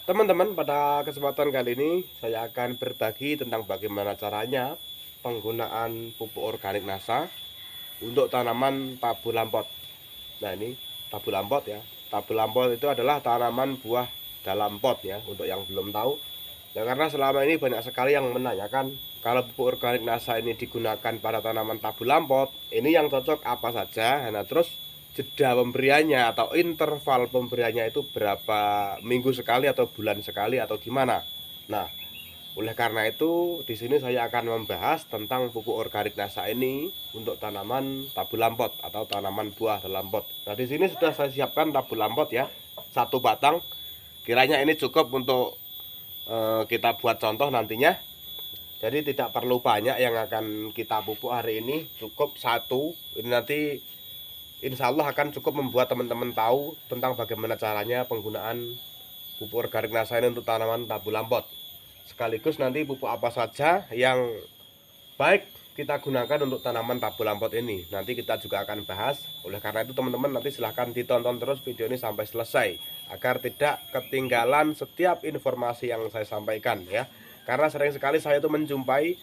Teman-teman, pada kesempatan kali ini saya akan berbagi tentang bagaimana caranya penggunaan pupuk organik NASA untuk tanaman tabu lampot. Nah, ini tabu lampot ya. Tabu lampot itu adalah tanaman buah dalam pot ya, untuk yang belum tahu. Nah, karena selama ini banyak sekali yang menanyakan kalau pupuk organik NASA ini digunakan pada tanaman tabu lampot, ini yang cocok apa saja. Nah, terus jeda pemberiannya atau interval pemberiannya itu berapa minggu sekali atau bulan sekali atau gimana. Nah, oleh karena itu di sini saya akan membahas tentang pupuk organik NASA ini untuk tanaman tabu lampot atau tanaman buah dalam pot. Nah, di sini sudah saya siapkan tabu lampot ya, satu batang. Kiranya ini cukup untuk kita buat contoh nantinya. Jadi tidak perlu banyak yang akan kita pupuk hari ini, cukup satu. Ini nanti insya Allah akan cukup membuat teman-teman tahu tentang bagaimana caranya penggunaan pupuk organik NASA ini untuk tanaman tabu lampot. Sekaligus nanti pupuk apa saja yang baik kita gunakan untuk tanaman tabu lampot ini. Nanti kita juga akan bahas. Oleh karena itu teman-teman nanti silahkan ditonton terus video ini sampai selesai, agar tidak ketinggalan setiap informasi yang saya sampaikan ya. Karena sering sekali saya itu menjumpai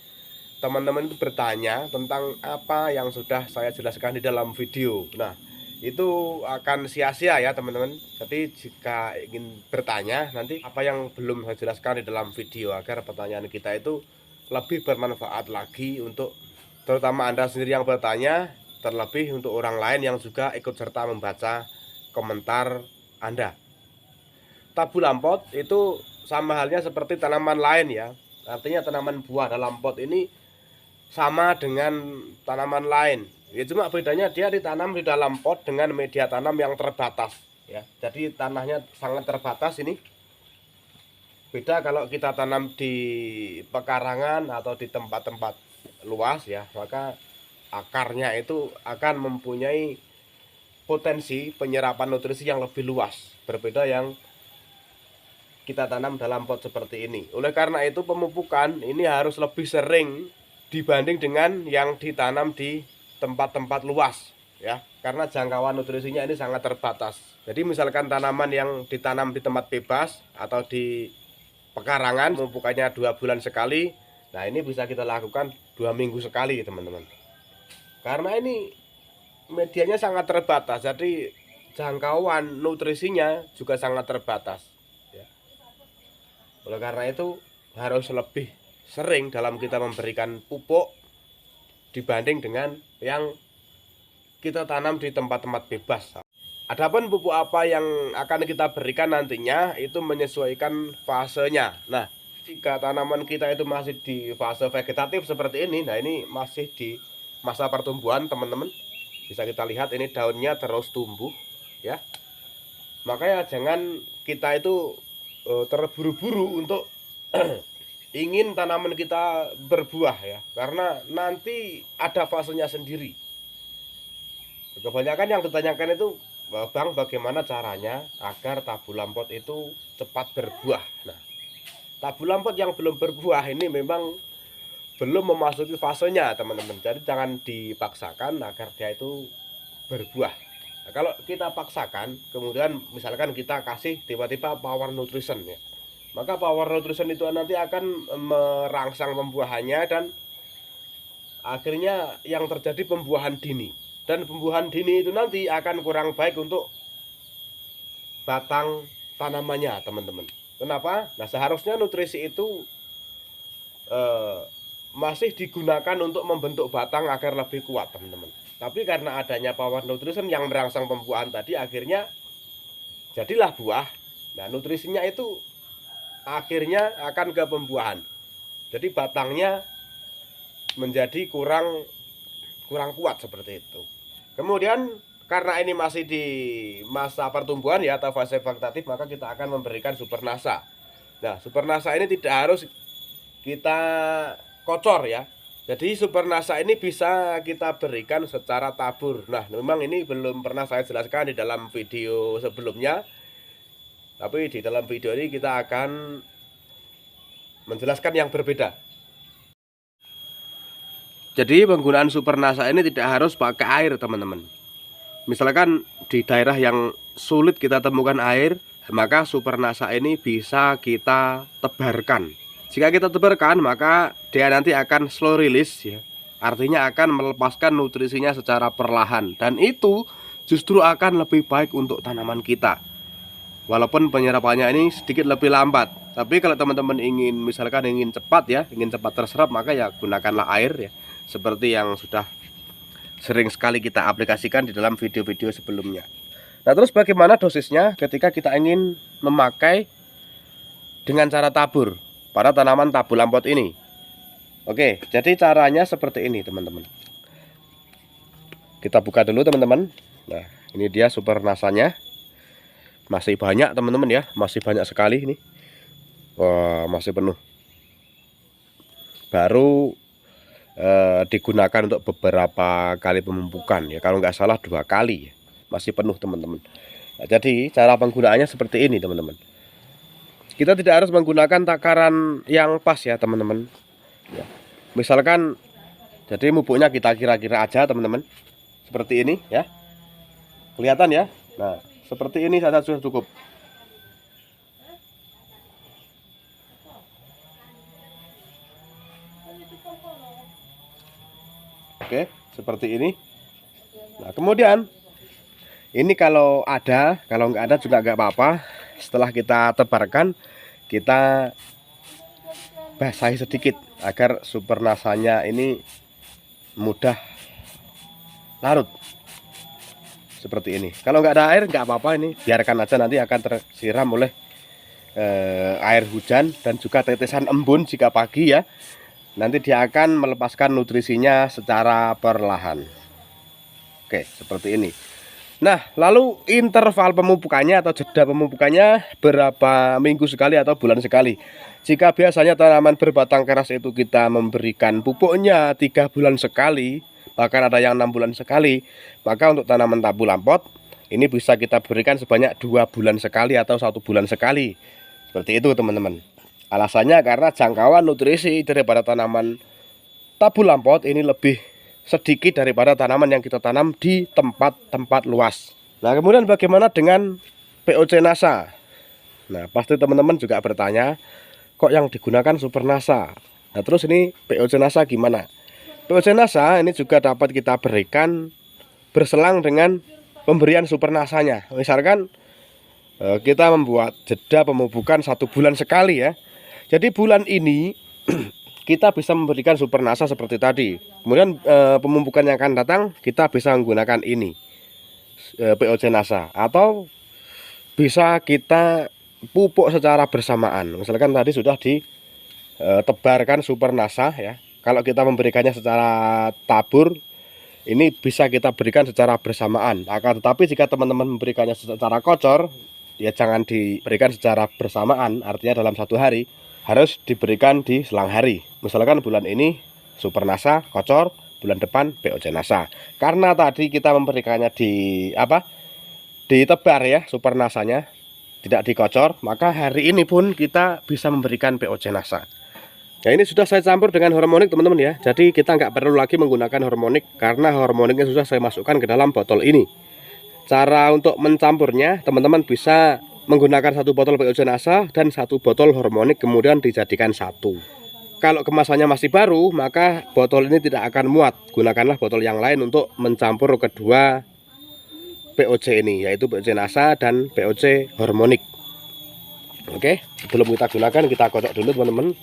teman-teman itu bertanya tentang apa yang sudah saya jelaskan di dalam video. Nah, itu akan sia-sia ya teman-teman. Jadi jika ingin bertanya nanti apa yang belum saya jelaskan di dalam video, agar pertanyaan kita itu lebih bermanfaat lagi untuk terutama Anda sendiri yang bertanya, terlebih untuk orang lain yang juga ikut serta membaca komentar Anda. Tabu lampot itu sama halnya seperti tanaman lain ya. Artinya tanaman buah dalam pot ini sama dengan tanaman lain ya, cuma bedanya dia ditanam di dalam pot dengan media tanam yang terbatas ya. Jadi tanahnya sangat terbatas. Ini beda kalau kita tanam di pekarangan atau di tempat-tempat luas ya, maka akarnya itu akan mempunyai potensi penyerapan nutrisi yang lebih luas, berbeda yang kita tanam dalam pot seperti ini. Oleh karena itu pemupukan ini harus lebih sering dibanding dengan yang ditanam di tempat-tempat luas ya, karena jangkauan nutrisinya ini sangat terbatas. Jadi misalkan tanaman yang ditanam di tempat bebas atau di pekarangan, pemupukannya 2 bulan sekali. Nah, ini bisa kita lakukan 2 minggu sekali teman-teman, karena ini medianya sangat terbatas, jadi jangkauan nutrisinya juga sangat terbatas ya. Oleh karena itu harus lebih sering dalam kita memberikan pupuk dibanding dengan yang kita tanam di tempat-tempat bebas. Adapun pupuk apa yang akan kita berikan nantinya itu menyesuaikan fasenya. Nah, jika tanaman kita itu masih di fase vegetatif seperti ini, nah ini masih di masa pertumbuhan teman-teman. Bisa kita lihat ini daunnya terus tumbuh ya. Makanya jangan kita itu terburu-buru untuk ingin tanaman kita berbuah ya, karena nanti ada fasenya sendiri. Kebanyakan yang ditanyakan itu, Bang, bagaimana caranya agar tabu lampot itu cepat berbuah. Nah, tabu lampot yang belum berbuah ini memang belum memasuki fasenya teman-teman. Jadi jangan dipaksakan agar dia itu berbuah. Nah, kalau kita paksakan, kemudian misalkan kita kasih tiba-tiba power nutrition ya, maka power nutrition itu nanti akan merangsang pembuahannya dan akhirnya yang terjadi pembuahan dini. Dan pembuahan dini itu nanti akan kurang baik untuk batang tanamannya teman-teman. Kenapa? Nah, seharusnya nutrisi itu masih digunakan untuk membentuk batang agar lebih kuat teman-teman. Tapi karena adanya power nutrition yang merangsang pembuahan tadi, akhirnya jadilah buah. Nah, nutrisinya itu akhirnya akan ke pembuahan. Jadi batangnya menjadi kurang kuat seperti itu. Kemudian karena ini masih di masa pertumbuhan ya atau fase vegetatif, maka kita akan memberikan Super NASA. Nah, Super NASA ini tidak harus kita kocor ya. Jadi Super NASA ini bisa kita berikan secara tabur. Nah, memang ini belum pernah saya jelaskan di dalam video sebelumnya, tapi di dalam video ini kita akan menjelaskan yang berbeda. Jadi penggunaan Super NASA ini tidak harus pakai air teman-teman. Misalkan di daerah yang sulit kita temukan air, maka Super Nasa ini bisa kita tebarkan. Jika kita tebarkan, maka dia nanti akan slow release ya. Artinya akan melepaskan nutrisinya secara perlahan, dan itu justru akan lebih baik untuk tanaman kita. Walaupun penyerapannya ini sedikit lebih lambat, tapi kalau teman-teman misalkan ingin cepat ya, ingin cepat terserap, maka ya gunakanlah air ya, seperti yang sudah sering sekali kita aplikasikan di dalam video-video sebelumnya. Nah, terus bagaimana dosisnya ketika kita ingin memakai dengan cara tabur pada tanaman tabulam pot ini? Oke, jadi caranya seperti ini teman-teman. Kita buka dulu teman-teman. Nah, ini dia Super Nasanya. Masih banyak teman-teman ya, masih banyak sekali ini. Wah, masih penuh. Baru digunakan untuk beberapa kali pemupukan ya, kalau nggak salah 2 kali ya. Masih penuh teman-teman. Nah, jadi cara penggunaannya seperti ini teman-teman. Kita tidak harus menggunakan takaran yang pas ya teman-teman ya. Misalkan jadi pupuknya kita kira-kira aja teman-teman, seperti ini ya, kelihatan ya. Nah, seperti ini saja sudah cukup. Oke, seperti ini. Nah, kemudian ini kalau ada, kalau nggak ada juga nggak apa-apa. Setelah kita tebarkan, kita basahi sedikit agar Super Nasanya ini mudah larut seperti ini. Kalau nggak ada air nggak apa-apa, ini biarkan aja, nanti akan tersiram oleh air hujan dan juga tetesan embun jika pagi ya. Nanti dia akan melepaskan nutrisinya secara perlahan. Oke, seperti ini. Nah, lalu interval pemupukannya atau jeda pemupukannya berapa minggu sekali atau bulan sekali? Jika biasanya tanaman berbatang keras itu kita memberikan pupuknya 3 bulan sekali, bahkan ada yang 6 bulan sekali, maka untuk tanaman tabulam pot ini bisa kita berikan sebanyak 2 bulan sekali atau 1 bulan sekali. Seperti itu teman-teman. Alasannya karena jangkauan nutrisi daripada tanaman tabulam pot ini lebih sedikit daripada tanaman yang kita tanam di tempat-tempat luas. Nah, kemudian bagaimana dengan POC Nasa? Nah, pasti teman-teman juga bertanya, kok yang digunakan Super Nasa? Nah, terus ini POC Nasa gimana? POC Nasa ini juga dapat kita berikan berselang dengan pemberian Super Nasanya. Misalkan kita membuat jeda pemupukan 1 bulan sekali ya. Jadi bulan ini kita bisa memberikan Super Nasa seperti tadi. Kemudian pemupukan yang akan datang kita bisa menggunakan ini POC Nasa, atau bisa kita pupuk secara bersamaan. Misalkan tadi sudah ditebarkan Super Nasa ya. Kalau kita memberikannya secara tabur, ini bisa kita berikan secara bersamaan. Akan tetapi jika teman-teman memberikannya secara kocor, ya jangan diberikan secara bersamaan. Artinya dalam 1 hari, harus diberikan di selang hari. Misalkan bulan ini Super Nasa kocor, bulan depan POC Nasa. Karena tadi kita memberikannya ditebar ya Super Nasanya, tidak dikocor, maka hari ini pun kita bisa memberikan POC Nasa. Nah, ini sudah saya campur dengan hormonik teman-teman ya. Jadi kita nggak perlu lagi menggunakan hormonik, karena hormoniknya sudah saya masukkan ke dalam botol ini. Cara untuk mencampurnya, teman-teman bisa menggunakan 1 botol POC Nasa dan 1 botol hormonik, kemudian dijadikan 1. Kalau kemasannya masih baru, maka botol ini tidak akan muat. Gunakanlah botol yang lain untuk mencampur kedua POC ini, yaitu POC Nasa dan POC hormonik. Oke, sebelum kita gunakan, kita kocok dulu teman-teman.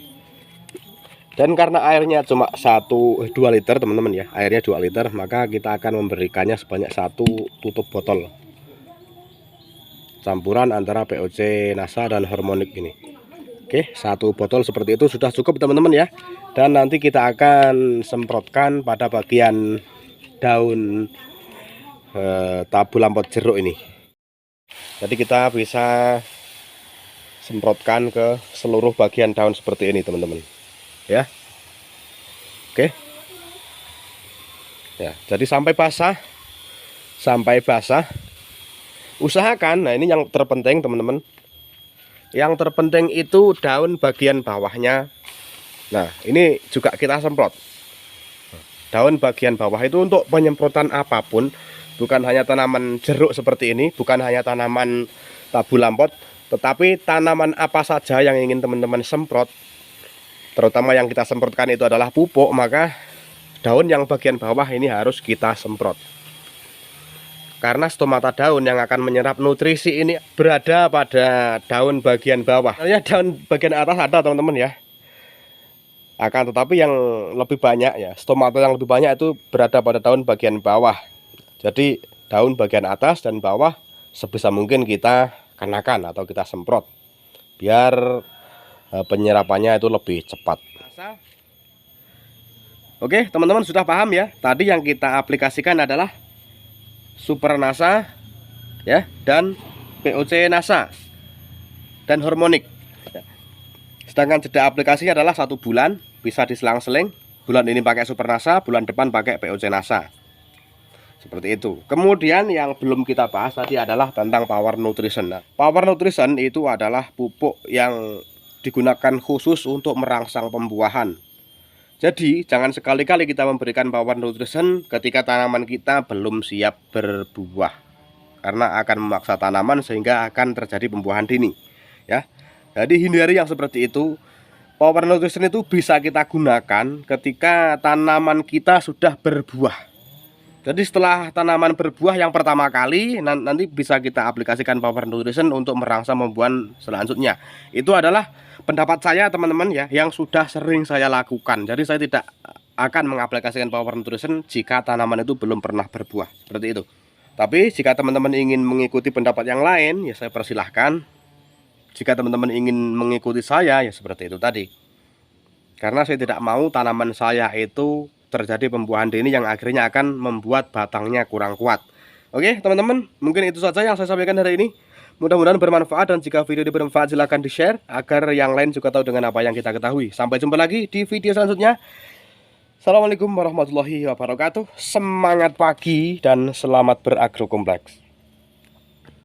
Dan karena airnya cuma 2 liter teman-teman ya, airnya 2 liter, maka kita akan memberikannya sebanyak 1 tutup botol campuran antara POC Nasa dan hormonik ini. Oke, 1 botol seperti itu sudah cukup teman-teman ya. Dan nanti kita akan semprotkan pada bagian daun tabulam pot jeruk ini. Jadi kita bisa semprotkan ke seluruh bagian daun seperti ini teman-teman ya. Oke ya, jadi sampai basah usahakan. Nah, ini yang terpenting teman-teman, yang terpenting itu daun bagian bawahnya. Nah, ini juga kita semprot daun bagian bawah itu untuk penyemprotan apapun, bukan hanya tanaman jeruk seperti ini, bukan hanya tanaman tabulam pot, Tetapi tanaman apa saja yang ingin teman-teman semprot, terutama yang kita semprotkan itu adalah pupuk, maka daun yang bagian bawah ini harus kita semprot. Karena stomata daun yang akan menyerap nutrisi ini berada pada daun bagian bawah. Sebenarnya daun bagian atas ada teman-teman ya. Akan tetapi yang lebih banyak ya, stomata yang lebih banyak itu berada pada daun bagian bawah. Jadi daun bagian atas dan bawah sebisa mungkin kita kenakan atau kita semprot biar penyerapannya itu lebih cepat. Oke teman-teman, sudah paham ya. Tadi yang kita aplikasikan adalah Super Nasa ya, dan POC Nasa dan Hormonik. Sedangkan jeda aplikasinya adalah 1 bulan, bisa diselang-seling. Bulan ini pakai Super Nasa, bulan depan pakai POC Nasa. Seperti itu. Kemudian yang belum kita bahas tadi adalah tentang Power Nutrition. Nah, Power Nutrition itu adalah pupuk yang digunakan khusus untuk merangsang pembuahan. Jadi jangan sekali-kali kita memberikan Power Nutrition ketika tanaman kita belum siap berbuah, karena akan memaksa tanaman sehingga akan terjadi pembuahan dini ya. Jadi hindari yang seperti itu. Power Nutrition itu bisa kita gunakan ketika tanaman kita sudah berbuah. Jadi setelah tanaman berbuah yang pertama kali, nanti bisa kita aplikasikan Power Nutrition untuk merangsang pembuahan selanjutnya. Itu adalah pendapat saya teman-teman ya, yang sudah sering saya lakukan. Jadi saya tidak akan mengaplikasikan Power Nutrition jika tanaman itu belum pernah berbuah, seperti itu. Tapi jika teman-teman ingin mengikuti pendapat yang lain, ya saya persilahkan. Jika teman-teman ingin mengikuti saya, ya seperti itu tadi. Karena saya tidak mau tanaman saya itu terjadi pembuahan dini yang akhirnya akan membuat batangnya kurang kuat. Oke teman-teman, mungkin itu saja yang saya sampaikan hari ini. Mudah-mudahan bermanfaat, dan jika video ini bermanfaat silahkan di share agar yang lain juga tahu dengan apa yang kita ketahui. Sampai jumpa lagi di video selanjutnya. Assalamualaikum warahmatullahi wabarakatuh. Semangat pagi dan selamat beragrokompleks.